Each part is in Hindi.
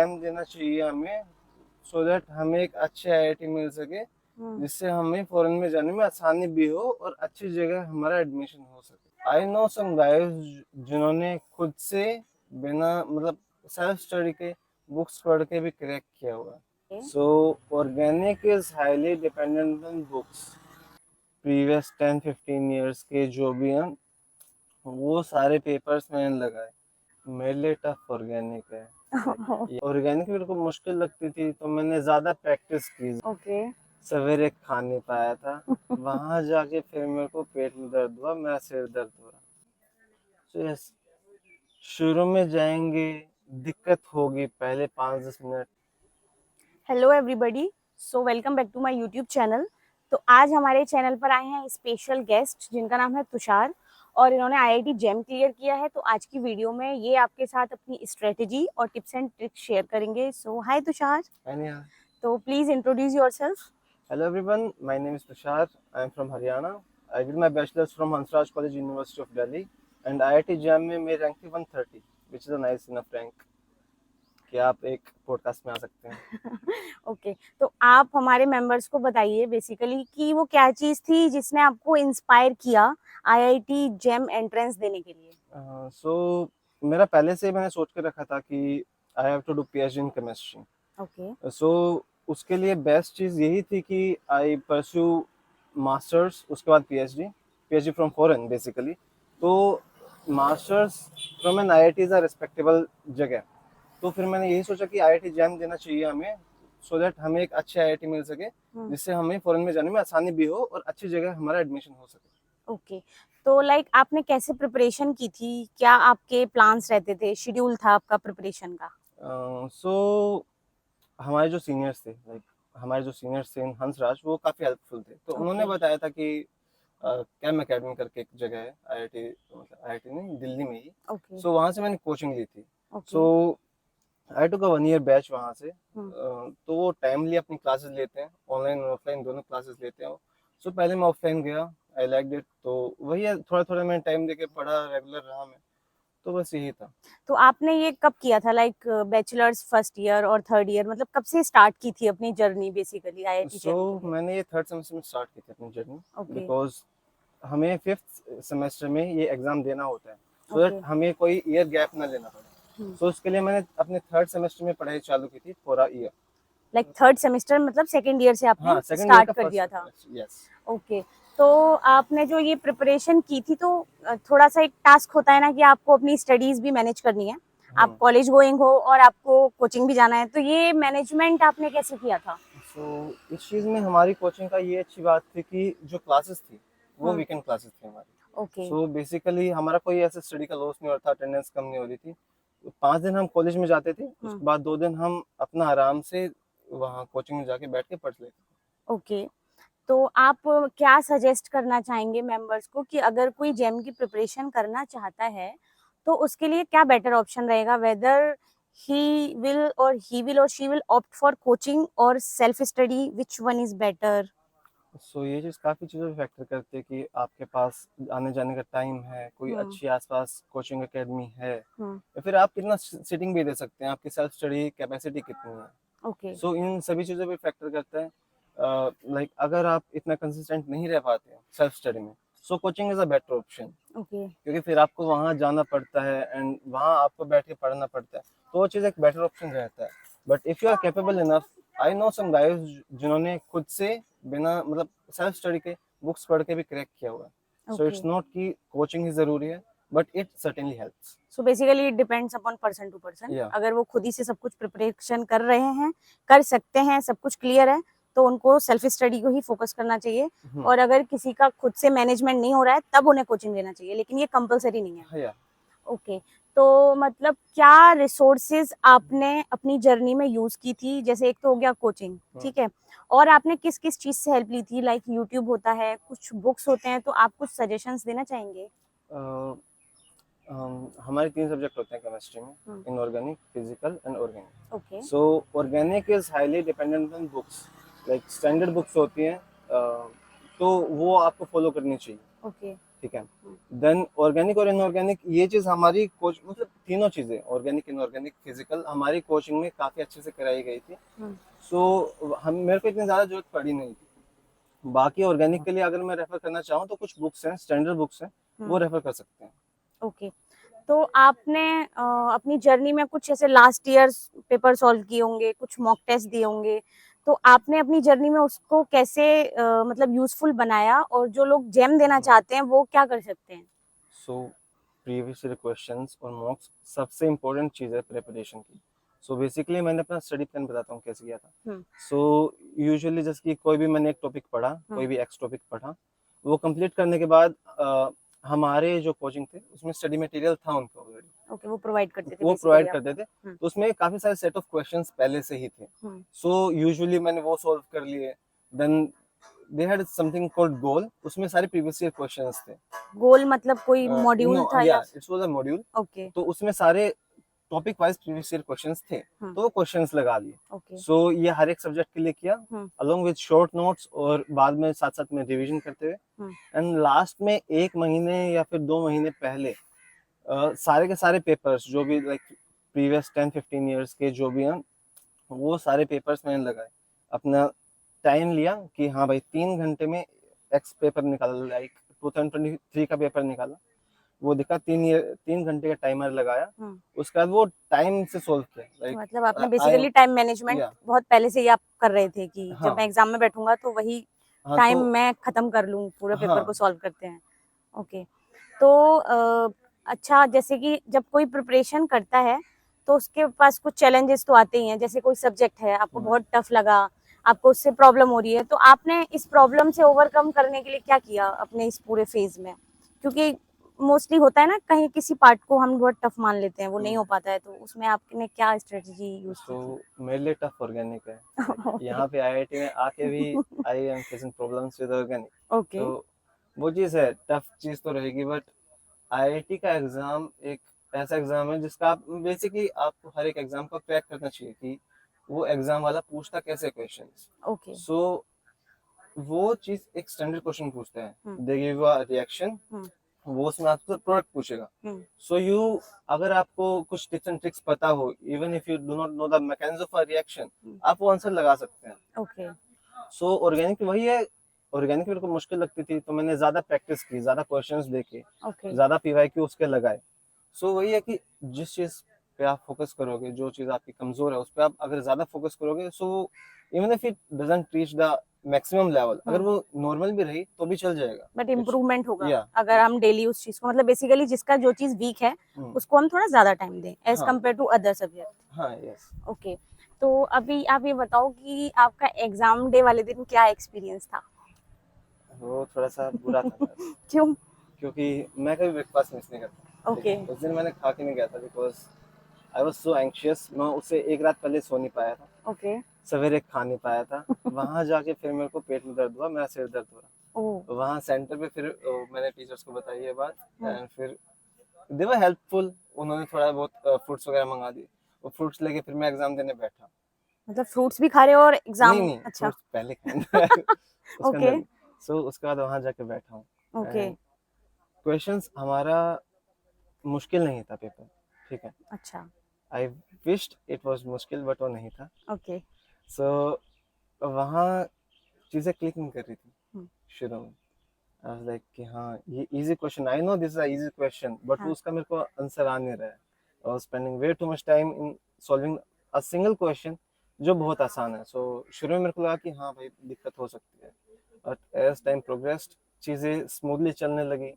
एग्जाम देना चाहिए हमें, सो दैट हमें एक अच्छे आईआईटी मिल सके, जिससे हमें फॉरेन में जाने में आसानी भी हो और अच्छी जगह हमारा एडमिशन हो सके। आई नो सम गाइस जिन्होंने खुद से बिना मतलब सेल्फ स्टडी के बुक्स पढ़ के भी क्रैक किया हुआ है। सो organic is highly dependent on books. Previous 10-15 years के जो भी हैं वो सारे पेपर्स मैंने लगाए। मेरे लिए टफ ऑर्गेनिक है। ऑर्गेनिक मेरे को मुश्किल लगती थी तो मैंने ज्यादा प्रैक्टिस की। ओके। सवेरे खा नहीं पाया था, वहां जाके फिर मेरे को पेट में दर्द हुआ, मेरा सिर दर्द हुआ। तो यस, शुरू में जाएंगे दिक्कत होगी पहले 5-10 मिनट। Hello everybody, so welcome back to my YouTube channel. तो आज हमारे चैनल पर आए हैं स्पेशल गेस्ट जिनका नाम है तुषार और इन्होंने आईआईटी जेम क्लियर किया है। तो आज की वीडियो में ये आपके साथ अपनी स्ट्रेटेजी और टिप्स एंड ट्रिक्स शेयर करेंगे। सो हाय तुषार, तो please introduce yourself. Hello everyone, my name is Tushar. I am from Haryana. I did my bachelor's from Hansraj College, University of Delhi, and IIT JAM में मेरी रैंक थी 130, which is a nice enough rank कि आप एक पॉडकास्ट में आ सकते हैं। ओके, तो आप हमारे मेंबर्स को बताइए बेसिकली कि वो क्या चीज थी जिसने आपको इंस्पायर किया आईआईटी जेम एंट्रेंस देने के लिए। सो मेरा पहले से मैंने सोच के रखा था कि I have to do PhD in chemistry. Okay. So उसके लिए बेस्ट चीज़ यही थी कि आई परस्यू मास्टर्स, उसके बाद पीएचडी फ्रॉम फॉरेन बेसिकली। तो masters from N IIT is a respectable जगह। तो फिर मैंने यही सोचा कि आईआईटी जैम देना चाहिए हमें, सो दैट हमें एक अच्छे आईआईटी मिल सके, जिससे हमें फॉरेन में जाने में आसानी भी हो और अच्छी जगह हमारा एडमिशन हो सके। ओके, तो लाइक आपने कैसे प्रिपरेशन की थी? क्या आपके प्लान्स रहते थे, शेड्यूल था आपका प्रिपरेशन का? सो हमारे जो सीनियर्स थे, हमारे जो सीनियर्स थे हंसराज, वो काफ़ी हेल्पफुल थे। तो उन्होंने बताया था कि कैम अकेडमी करके एक जगह है आईआईटी, मतलब आईआईटी नहीं, दिल्ली में ही। सो वहाँ से मैंने कोचिंग ली थी। सो आई टुक अ 1 ईयर बैच वहाँ से। तो वो टाइमली अपनी क्लासेस लेते हैं, ऑनलाइन और ऑफलाइन दोनों क्लासेस लेते हैं। सो पहले मैं ऑफलाइन गया, आई लाइक इट। तो वही है, थोड़ा थोड़ा मैंने टाइम देके पढ़ा, रेगुलर रहा मैं। तो बस यही था। तो आपने ये कब किया था, लाइक बैचलर्स फर्स्ट ईयर और थर्ड ईयर, मतलब कब से स्टार्ट की थी अपनी जर्नी बेसिकली आईआईटी जेम के लिए? मैंने ये थर्ड सेमेस्टर में स्टार्ट की थी अपनी जर्नी, ओके। बिकॉज हमें 5th सेमेस्टर में ये एग्जाम देना होता है, सो दैट हमें कोई ईयर गैप ना लेना पड़े। सो उसके लिए मैंने अपने थर्ड सेमेस्टर में पढ़ाई चालू की थी पूरा ईयर। लाइक थर्ड सेमेस्टर मतलब सेकंड ईयर से आपने हाँ, सेकंड ईयर स्टार्ट का कर फर्स्ट दिया था? Semester, yes. ओके। तो आपने जो ये प्रिपरेशन की थी, तो थोड़ा सा एक टास्क होता है ना कि आपको अपनी स्टडीज भी मैनेज करनी है। आप कॉलेज गोइंग हो और आपको कोचिंग भी जाना है, तो ये मैनेजमेंट आपने कैसे किया था? सो इस चीज़ में हमारी कोचिंग का ये अच्छी बात थी कि जो क्लासेस थी वो वीकेंड क्लासेस थी हमारी। ओके। सो बेसिकली हमारा कोई ऐसा स्टडी का लॉस नहीं हो रहा था, अटेंडेंस कम नहीं हो रही थी। 5 दिन हम कॉलेज में जाते थे, उसके बाद 2 दिन हम अपना आराम से वहाँ कोचिंग में जाके बैठ के पढ़ लेते थे। ओके, तो आप क्या सजेस्ट करना चाहेंगे मेंबर्स को कि अगर कोई जेम की प्रिपरेशन करना चाहता है तो उसके लिए क्या बेटर ऑप्शन रहेगा, whether he will or she will opt for coaching or self study, which one is better? So ये चीज़ काफ़ी चीज़ों पे फैक्टर करती है कि आपके पास आने जाने का टाइम है, कोई अच्छी आसपास कोचिंग एकेडमी है, या फिर आप कितना सिटिंग भी दे सकते हैं, आपकी सेल्फ स्टडी कैपेसिटी कितनी है। ओके। सो इन सभी चीज़ों पे फैक्टर करता है। लाइक अगर आप इतना कंसिस्टेंट नहीं रह पाते सेल्फ स्टडी में, so coaching is a better option. Okay. क्योंकि फिर आपको वहाँ जाना पड़ता है एंड वहाँ आपको बैठ के पढ़ना पड़ता है, तो वो चीज़ एक बेटर ऑप्शन रहता है। But if you are capable enough, I know some guys जिन्होंने खुद से बिना मतलब सेल्फ स्टडी के बुक्स पढ़ के भी क्रैक किया हुआ है। सो इट्स नॉट कि कोचिंग ही ज़रूरी है, but it certainly helps. So basically it depends upon person to person. या अगर वो खुद ही से सब कुछ प्रिपरेशन कर रहे हैं, कर सकते हैं, सब कुछ क्लियर है, तो उनको सेल्फ स्टडी को ही फोकस करना चाहिए। और अगर किसी का खुद से मैनेजमेंट नहीं हो रहा है तब उन्हें कोचिंग लेना चाहिए, लेकिन ये कंपलसरी नहीं है। या ओके, तो मतलब क्या रिसोर्सेज आपने अपनी जर्नी में यूज की थी? जैसे एक तो हो गया कोचिंग, ठीक है, और आपने किस किस चीज से हेल्प ली थी? लाइक यूट्यूब होता है, कुछ बुक्स होते हैं, तो आप कुछ सजेशंस देना चाहेंगे? हमारे 3 सब्जेक्ट होते हैं केमिस्ट्री में, inorganic, physical and organic. Okay. So organic is highly dependent on books, like standard books होती हैं, तो वो आपको फॉलो करनी चाहिए। ओके। ठीक है। देन ऑर्गेनिक और इनऑर्गेनिक, ये चीज़ हमारी कोच मतलब तीनों चीजें ऑर्गेनिक, इनऑर्गेनिक, फिजिकल हमारी कोचिंग में काफी अच्छे से कराई गई थी। हम्म, सो हम मेरे को इतनी ज्यादा जरूरत पड़ी नहीं थी। बाकी ऑर्गेनिक के लिए अगर मैं रेफर करना चाहूँ तो कुछ बुक्स हैं, स्टैंडर्ड बुक्स हैं, वो रेफर कर सकते हैं। ओके। तो आपने अपनी जर्नी में कुछ ऐसे लास्ट ईयर पेपर सॉल्व किए होंगे, कुछ मॉक टेस्ट दिए होंगे, तो आपने अपनी जर्नी में उसको कैसे मतलब यूजफुल बनाया, और जो लोग जेम देना चाहते हैं वो क्या कर सकते हैं? सो प्रीवियस ईयर क्वेश्चंस और मॉक्स सबसे इम्पोर्टेंट चीज़ है प्रिपरेशन की। सो बेसिकली मैंने अपना स्टडी प्लान बताता हूँ कैसे किया था। सो यूजुअली जैसे कि कोई भी मैंने एक टॉपिक पढ़ा, कोई भी एक्स टॉपिक पढ़ा, वो कंप्लीट करने के बाद हमारे जो कोचिंग थे उसमें स्टडी मटेरियल था उनका ऑलरेडी, ओके, वो प्रोवाइड करते थे वो बेसिकली प्रोवाइड आपको। करते थे। तो उसमें काफी सारे सेट ऑफ क्वेश्चंस पहले से ही थे। सो यूजुअली मैंने वो सॉल्व कर लिए। Then they had something called goal, उसमें सारे प्रीवियस ईयर क्वेश्चंस थे। गोल मतलब कोई मॉड्यूल नो था या या? It's was a module. Okay. तो उसमें सारे topic wise previous year questions थे, तो वो क्वेश्चंस लगा लिए। ओके। सो ये हर एक सब्जेक्ट के लिए किया अलोंग विद शॉर्ट नोट्स, और बाद में साथ साथ में रिवीजन करते हुए। एंड लास्ट में 1 महीने या फिर 2 महीने पहले सारे के सारे पेपर्स जो भी लाइक प्रीवियस 10-15 ईयर्स के जो भी हैं, वो सारे पेपर्स मैंने लगाए। अपना टाइम लिया कि हाँ भाई 3 घंटे में एक्स पेपर निकाला, लाइक 2023 का पेपर निकाला, वो दिखा 3 घंटे का टाइमर लगाया। उसके बाद वो टाइम से सोल्व किया। लाइक मतलब आपने बेसिकली टाइम मैनेजमेंट या बहुत पहले से ही आप कर रहे थे कि हाँ जब मैं एग्जाम में बैठूंगा तो वही हाँ टाइम तो मैं खत्म कर लूं, पूरे पेपर हाँ को सॉल्व करते हैं। ओके। तो अच्छा, जैसे कि जब कोई प्रिपरेशन करता है तो उसके पास कुछ चैलेंजेस तो आते ही हैं, जैसे कोई सब्जेक्ट है आपको बहुत टफ लगा, आपको उससे प्रॉब्लम हो रही है, तो आपने इस प्रॉब्लम से ओवरकम करने के लिए क्या किया अपने इस पूरे फेज में? क्योंकि मोस्टली होता है ना, कहीं किसी पार्ट को हम बहुत टफ मान लेते हैं, वो नहीं हो पाता है, तो उसमें आपने क्या स्ट्रेटजी यूज की सो थी? मेरे लिए टफ ऑर्गेनिक है। ओके। यहाँ पे आईआईटी में आके भी I am facing problems with organic. Okay. तो वो चीज़ है, टफ चीज़ तो रहेगी, बट आईआईटी का एग्जाम एक ऐसा एग्जाम है जिसका आप बेसिकली आपको हर एक एग्जाम को क्रैक करना चाहिए कि वो एग्जाम वाला पूछता कैसे क्वेश्चंस। ओके। सो वो चीज एक स्टैंडर्ड क्वेश्चन पूछता है, they give you a reaction, वो उसमें आपसे प्रोडक्ट पूछेगा। सो यू अगर आपको कुछ टिप्स एंड ट्रिक्स पता हो, even if you do not know the mechanism of a reaction, आप वो आंसर लगा सकते हैं। ओके। सो ऑर्गेनिक वही है। ऑर्गेनिक मेरे को मुश्किल लगती थी, तो मैंने ज्यादा प्रैक्टिस की, ज्यादा क्वेश्चंस देखे, ओके। ज्यादा पीवाईक्यू उसके लगाए। सो वही है कि जिस चीज पे आप फोकस करोगे, जो चीज आपकी कमजोर है उस पर आप अगर ज्यादा फोकस करोगे, so even if it doesn't reach the maximum level, अगर वो नॉर्मल भी रही तो भी चल जाएगा, बट इम्प्रूवमेंट होगा या अगर हम डेली उस चीज को, मतलब बेसिकली जिसका जो चीज वीक है उसको हम थोड़ा ज्यादा टाइम दें एज हाँ कम्पेयर टू अदर सब्जेक्ट। हाँ यस। ओके। तो अभी आप ये बताओ कि आपका एग्जाम डे वाले दिन क्या एक्सपीरियंस था? वो थोड़ा सा बुरा था मेरा, क्यों? क्योंकि मैं कभी ब्रेकफास्ट मिस नहीं करता। ठीक ओके। है, उस दिन मैंने खा के नहीं गया था because I was so anxious. मैं उससे एक रात पहले सो नहीं पाया था, ओके। सवेरे खा नहीं पाया था। वहां जाके फिर मेरे को पेट में दर्द हुआ, मेरा सिर दर्द हो रहा। ओह। वहाँ सेंटर पे फिर मैंने टीचर्स को बताई ये बात, एंड फिर दे वर हेल्पफुल, उन्होंने थोड़ा बहुत फ्रूट्स वगैरह मंगा दिए। वो फ्रूट्स लेके फिर मैं एग्जाम देने बैठा। मतलब फ्रूट्स भी खा रहे हो और नहीं एग्जाम? नहीं, अच्छा। फ्रूट्स पहले खाए उसके ओके। अंदर नहीं। सो उसके बाद वहां जाके बैठा हूँ। ओके। एंड क्वेश्चंस हमारा मुश्किल नहीं था पेपर, ठीक है। अच्छा। आई विश्ड इट वाज मुश्किल, बट वो नहीं था। ओके। सो वहाँ चीज़ें क्लिक नहीं कर रही थी शुरू में। आई वाज लाइक कि हाँ ये easy question, I know this is a easy question, but हाँ। उसका मेरे को आंसर आ नहीं रहा है। I was spending way too much time in solving a single question जो बहुत आसान है। सो शुरू में मेरे को लगा कि हाँ भाई दिक्कत हो सकती है, बट एज टाइम प्रोग्रेस्ड चीज़ें स्मूथली चलने लगी,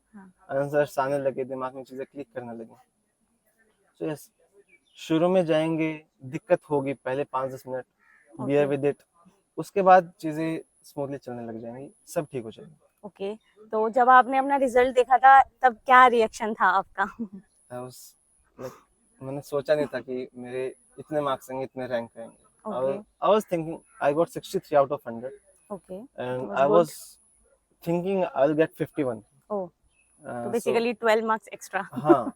आंसर्स आने लगे, दिमाग में चीज़ें क्लिक करने लगी। सो यस, शुरू में जाएंगे, दिक्कत होगी पहले 5-10 मिनट, बियर विद इट, उसके बाद चीज़ें स्मूथली चलने लग जाएंगी, सब ठीक हो जाएंगे। ओके। तो जब आपने अपना रिजल्ट देखा था तब क्या रिएक्शन था आपका? आई वाज लाइक, मैंने सोचा नहीं था कि मेरे इतने मार्क्स आएंगे, इतने रैंक आएंगे। Okay. I was thinking I got 63 out of 100, okay, and was I good. Was thinking I will get 51। ओह, तो सो बेसिकली 12 मार्क्स एक्स्ट्रा। हाँ,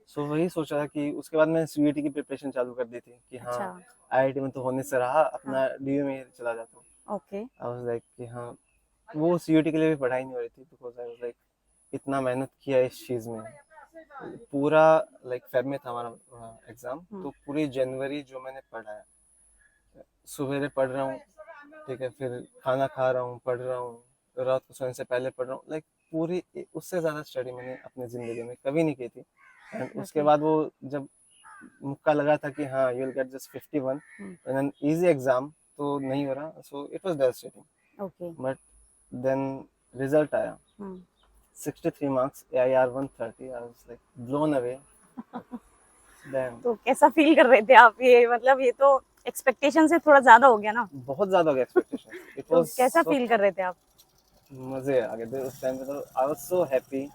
सो वही सोचा था कि उसके बाद मैंने सीयूईटी की प्रिपरेशन चालू कर दी थी कि हाँ अच्छा। आईआईटी में तो होने से रहा, अपना हाँ। डीयू में चला जाता हूँ। ओके। आई वाज लाइक कि हाँ, वो सीयूईटी के लिए भी पढ़ाई नहीं हो रही थी बिकॉज आई वाज लाइक इतना मेहनत किया इस चीज़ में, पूरा लाइक फेब में था हमारा एग्जाम, तो पूरी जनवरी जो मैंने पढ़ा है, सवेरे पढ़ रहा हूँ, ठीक है, फिर खाना खा रहा हूँ, पढ़ रहा हूँ, रात को सोने से पहले पढ़ रहा हूँ, लाइक पूरी उससे ज्यादा स्टडी मैंने अपनी जिंदगी में कभी नहीं की थी। एंड उसके Okay. बाद वो जब मुक्का लगा था कि हाँ you will get just 51 in an easy exam, तो नहीं हो रहा, so it was devastating, Okay. But then result आया, 63 marks, AIR 130, I was like blown away. Then तो कैसा फील कर रहे थे आप? ये मतलब ये तो एक्सपेक्टेशन से थोड़ा ज्यादा हो गया ना, बहुत ज्यादा हो गया एक्सपेक्टेशन, इट तो वाज कैसा सो, फील कर रहे थे आप? मजे आ गए थे उस टाइम पे, तो आई वाज सो हैप्पी।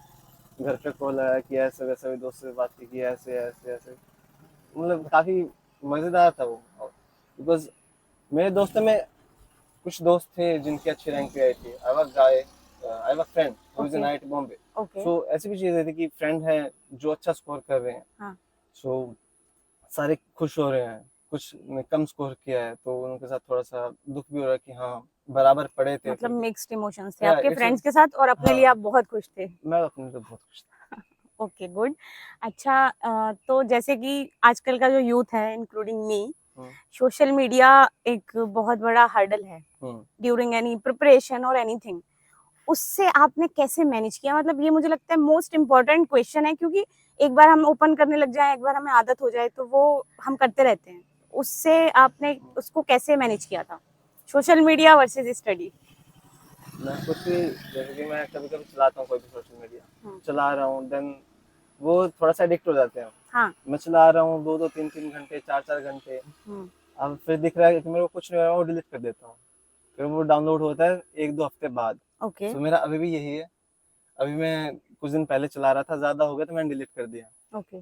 घर पे कॉल आया कि ऐसे वैसे, भी दोस्त से बात की कि ऐसे ऐसे ऐसे, मतलब काफी मजेदार था वो, बिकॉज मेरे दोस्तों में कुछ दोस्त थे जिनकी अच्छी रैंक पे आई थी। I was guy, I have a friend who is in Okay. IIT Bombay, Okay. सो ऐसी भी चीजें थी कि फ्रेंड है जो अच्छा स्कोर कर रहे हैं, हाँ. सो सारे खुश हो रहे हैं, कुछ ने कम स्कोर किया है तो उनके साथ थोड़ा सा दुख भी हो रहा है कि हाँ बराबर पड़े थे मतलब फिर भी। मिक्स्ड इमोशंस थे या आपके इट्स, फ्रेंड्स के साथ और अपने लिए हाँ, आप बहुत खुश थे। मैं अपने तो बहुत खुश था। Okay, good. अच्छा, तो जैसे कि आजकल का जो यूथ है इंक्लूडिंग मी, हम्म, सोशल मीडिया एक बहुत बड़ा हर्डल है हम्म। ड्यूरिंग एनी प्रिपरेशन और एनीथिंग। उससे आपने कैसे मैनेज किया? मतलब ये मुझे लगता है मोस्ट इम्पोर्टेंट क्वेश्चन है, क्योंकि एक बार हम ओपन करने लग जाए, एक बार हमें आदत हो जाए तो वो हम करते रहते हैं। उससे आपने उसको कैसे मैनेज किया था, सोशल मीडिया वर्सेस स्टडी? मैं कुछ भी, जैसे कि मैं कभी कभी चलाता हूँ कोई भी सोशल मीडिया, चला रहा हूँ, देन वो थोड़ा सा एडिक्ट हो जाते हैं। हाँ। मैं चला रहा हूँ 2-2 3-3 घंटे, 4-4 घंटे, अब फिर दिख रहा है कि मेरे को कुछ नहीं हो रहा, वो डिलीट कर देता हूँ, फिर वो डाउनलोड होता है 1-2 हफ्ते बाद। ओके। तो मेरा अभी भी यही है, अभी मैं कुछ दिन पहले चला रहा था, ज्यादा हो गया तो मैंने डिलीट कर दिया। ओके,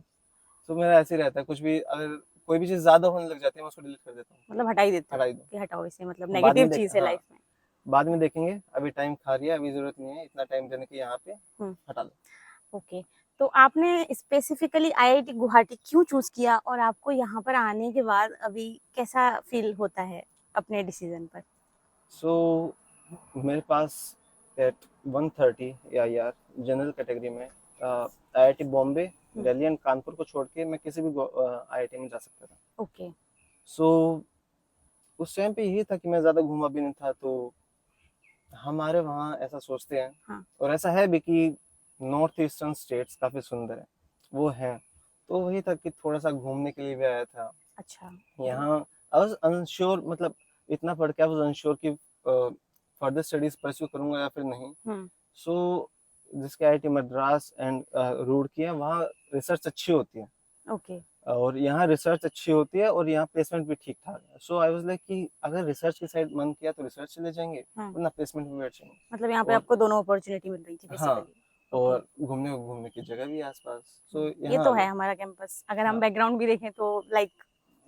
तो मेरा ऐसे ही रहता है, कुछ भी अगर कोई भी चीज ज्यादा होने लग जाती है मैं उसको डिलीट कर देता हूँ, मतलब हटा ही देते हो हटा ही दो, कि हटाओ इसे, मतलब बाद नेगेटिव में देख, चीज है हाँ, लाइफ में। बाद में देखेंगे, अभी टाइम खा रही है, अभी जरूरत नहीं है इतना टाइम देने की यहाँ पे, हम्म। हटा लो। ओके, तो आपने स्पेसिफिकली आईआईटी गुवाहाटी क्यों चूज किया, और आपको यहाँ पर आने के बाद अभी कैसा फील होता है अपने डिसीजन पर? सो मेरे पास एट 130 AIR जनरल कैटेगरी में IIT बॉम्बे, दिल्ली एंड कानपुर को छोड़ के मैं किसी भी IIT में जा सकता था। ओके। सो उस टाइम पे यही था कि मैं ज़्यादा घूमा भी नहीं था, तो हमारे वहाँ ऐसा सोचते हैं, हाँ। और ऐसा है भी कि नॉर्थ ईस्टर्न स्टेट्स काफ़ी सुंदर है, वो है, तो वही था कि थोड़ा सा घूमने के लिए भी आया था अच्छा। यहाँ। आई वाज अनश्योर, मतलब इतना पढ़ के आई वाज अनश्योर कि फर्दर स्टडीज परस्यू करूंगा या फिर नहीं। सो जिसके IIT मद्रास एंड रूड़की है, वहाँ रिसर्च अच्छी होती है, ओके। और यहाँ रिसर्च अच्छी होती है, और यहाँ प्लेसमेंट भी ठीक ठाक है। सो आई वाज लाइक कि अगर रिसर्च की साइड मन किया तो रिसर्च चले जाएंगे, वरना प्लेसमेंट में बैठ जाएंगे। मतलब यहाँ पे और आपको दोनों अपॉर्चुनिटी मिल रही थी हाँ, बेसिकली। और घूमने घूमने की जगह भी है आसपास, सो ये यहाँ तो आ है गए। हमारा कैंपस, अगर हम हाँ, बैकग्राउंड भी देखें तो लाइक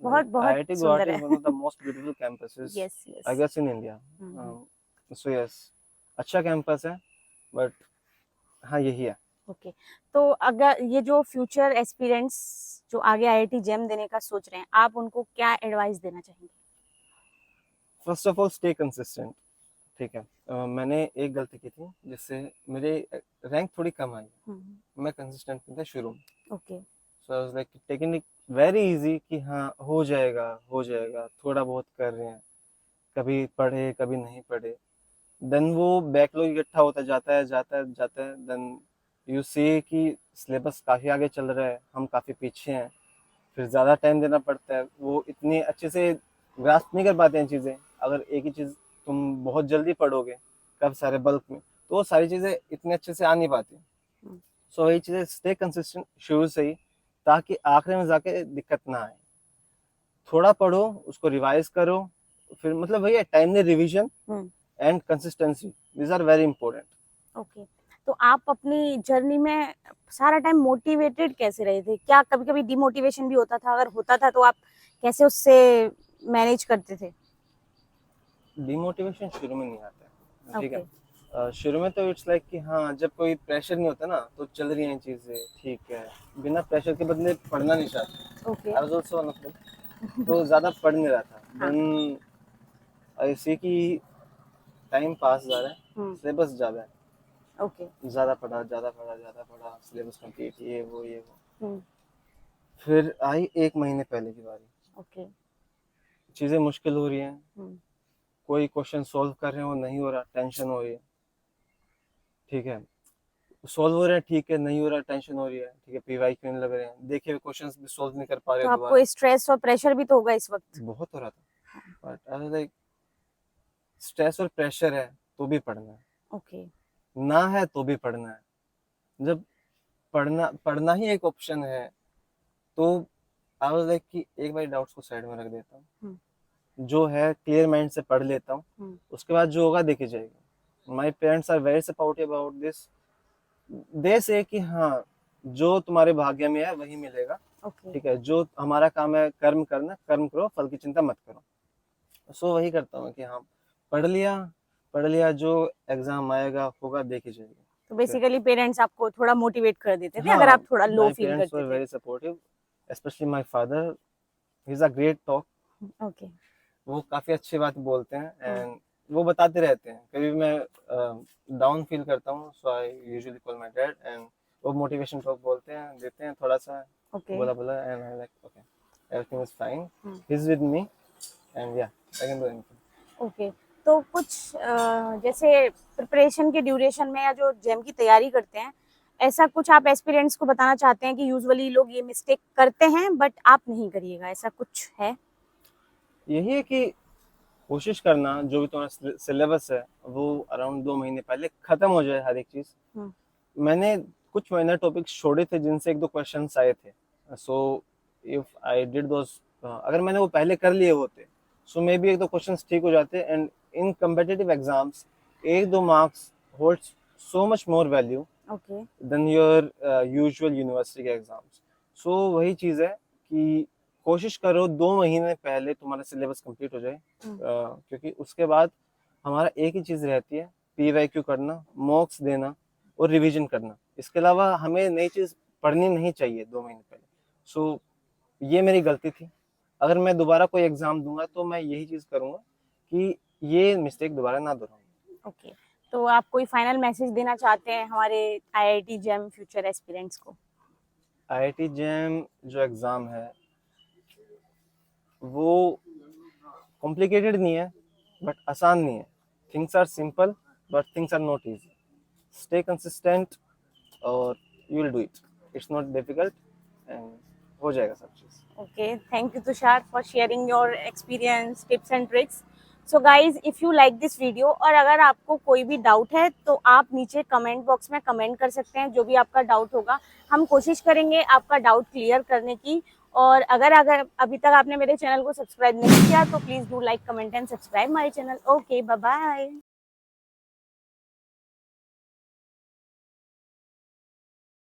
बहुत like बहुत IIT सुंदर Guwahati is है। one of the most beautiful campuses, yes I yes. guess, in India. So yes, अच्छा कैंपस है, बट हाँ यही है। ओके, तो अगर ये जो फ्यूचर एस्पिरेंट्स जो आगे आईआईटी जेम देने का सोच रहे हैं, आप उनको क्या एडवाइस देना चाहेंगे? First of all stay consistent, ठीक है। मैंने एक गलती की थी जिससे मेरे रैंक थोड़ी कम आई, मैं कंसिस्टेंट नहीं था शुरू में। Okay. So I was like taking it very easy कि हाँ हो जाएगा हो जाएगा, थोड़ा बहुत कर रहे हैं, कभी पढ़े कभी नहीं पढ़े, देन वो बैकलॉग इकट्ठा होता जाता है, देन यू सी कि सिलेबस काफ़ी आगे चल रहा है, हम काफ़ी पीछे हैं, फिर ज़्यादा टाइम देना पड़ता है, वो इतनी अच्छे से ग्रास्प नहीं कर पाते हैं चीज़ें। अगर एक ही चीज़ तुम बहुत जल्दी पढ़ोगे कब सारे बल्क में, तो वो सारी चीज़ें इतने अच्छे से आ नहीं पाती। सो वही चीज़ें स्टे कंसिस्टेंट शुरू से ही, ताकि आखिरी में जाके दिक्कत ना आए। थोड़ा पढ़ो, उसको रिवाइज करो, फिर मतलब वही है, timely revision and consistency, these are very important. Okay, तो आप अपनी जर्नी में सारा टाइम मोटिवेटेड कैसे रहे थे? क्या कभी कभी डिमोटिवेशन भी होता था? अगर होता था तो आप कैसे उससे मैनेज करते थे? डिमोटिवेशन शुरू में नहीं आता है, ठीक ओके। है। शुरू में तो इट्स लाइक कि हाँ जब कोई प्रेशर नहीं होता ना तो चल रही हैं चीज़ें, ठीक है, बिना प्रेशर के बदले पढ़ना नहीं चाहते। Okay. I was also one of them, तो ज़्यादा पढ़ नहीं रहा था। हाँ। देन आई सी कि टाइम पास जा रहा है, सिलेबस ज़्यादा है, ओके। ज्यादा पढ़ा, सिलेबस कंप्लीट, ये वो। हम्म। फिर आई 1 महीने पहले की बारी, ओके। चीजें मुश्किल हो रही हैं, हम्म। कोई क्वेश्चन सॉल्व कर रहे हैं वो नहीं हो रहा, टेंशन हो रही है। ठीक है, सॉल्व हो रहे हैं, ठीक है, नहीं हो रहा, टेंशन हो रही है। ठीक है, पीवाई क्यों नहीं लग रहे हैं, देखे हुए क्वेश्चंस भी सॉल्व नहीं कर पा तो रहे आपको दोबारा। स्ट्रेस और प्रेशर भी तो होगा इस वक्त। बहुत हो रहा था, बट आई लाइक स्ट्रेस और प्रेशर है तो भी पढ़ना है, ओके। ना है तो भी पढ़ना है। जब पढ़ना पढ़ना ही एक ऑप्शन है, तो आई वाज लाइक कि एक बार डाउट्स को साइड में रख देता हूँ, हम्म। जो है क्लियर माइंड से पढ़ लेता हूँ, हम्म। उसके बाद जो होगा देखी जाएगी। My parents are very supportive about this. They say कि हाँ, जो तुम्हारे भाग्य में है वही मिलेगा। ओके। ठीक है, जो हमारा काम है कर्म करना, कर्म करो, फल की चिंता मत करो। सो वही करता हूँ कि हाँ, पढ़ लिया, जो एग्जाम आएगा होगा देखी जाएगी। तो बेसिकली पेरेंट्स आपको थोड़ा मोटिवेट कर देते थे अगर हाँ, आप थोड़ा लो माई फील पेरेंट्स वर करते थे। Very supportive, specially my father, he is a great talk. Okay. वो काफी अच्छी बात बोलते हैं, हम्म। एंड वो बताते रहते हैं। कभी भी मैं डाउन फील करता हूँ, so I usually call my dad, and वो मोटिवेशन टॉक बोलते हैं, देते हैं थोड़ा सा, ओके। बोला बोला, and I like okay, everything is fine, hmm. He is with me, and yeah I can do anything. Okay. तो कुछ जैसे प्रिपरेशन के ड्यूरेशन में या जो जेम की तैयारी करते हैं, ऐसा कुछ आप एस्पिरेंट्स को बताना चाहते हैं कि यूजुअली लोग ये मिस्टेक करते हैं बट आप नहीं करिएगा, ऐसा कुछ है? यही है कि कोशिश करना, जो भी तुम्हारा सिलेबस है वो अराउंड 2 महीने पहले खत्म हो जाए हर एक चीज। हम्म। मैंने कुछ माइनर टॉपिक्स छोड़े थे जिनसे 1-2 क्वेश्चंस आए थे, सो इफ आई डिड दोस, अगर मैंने वो पहले कर लिए होते, सो मे बी 1-2 क्वेश्चंस ठीक हो जाते। And in competitive exams 1-2 marks holds so much more value okay. Then your usual university के एग्जाम्स। सो वही चीज़ है कि कोशिश करो 2 महीने पहले तुम्हारा सिलेबस कंप्लीट हो जाए, क्योंकि उसके बाद हमारा एक ही चीज़ रहती है, पीवाईक्यू करना, मॉक्स देना और रिवीजन करना। इसके अलावा हमें नई चीज़ पढ़नी नहीं चाहिए 2 महीने पहले। सो ये मेरी गलती थी। अगर मैं दोबारा कोई एग्ज़ाम दूंगा तो मैं यही चीज़ करूँगा कि ये मिस्टेक दोबारा ना दोहराऊं। ओके। तो आप कोई फाइनल मैसेज देना चाहते हैं हमारे आईआईटी जेम फ्यूचर एस्पिरेंट्स को? आईआईटी जेम जो एग्ज़ाम है वो कॉम्प्लिकेटेड नहीं है, बट आसान नहीं है। Things are simple, but things are not easy. Stay consistent और you will do it. It's not difficult, and हो जाएगा सब चीज़। Okay, thank you Tushar for sharing your experience, tips and tricks. So guys, if you like this video और अगर आपको कोई भी डाउट है तो आप नीचे कमेंट बॉक्स में कमेंट कर सकते हैं। जो भी आपका डाउट होगा हम कोशिश करेंगे आपका डाउट क्लियर करने की। और अगर अभी तक आपने मेरे चैनल को सब्सक्राइब नहीं किया तो please do like, comment and subscribe my channel. Okay, bye bye.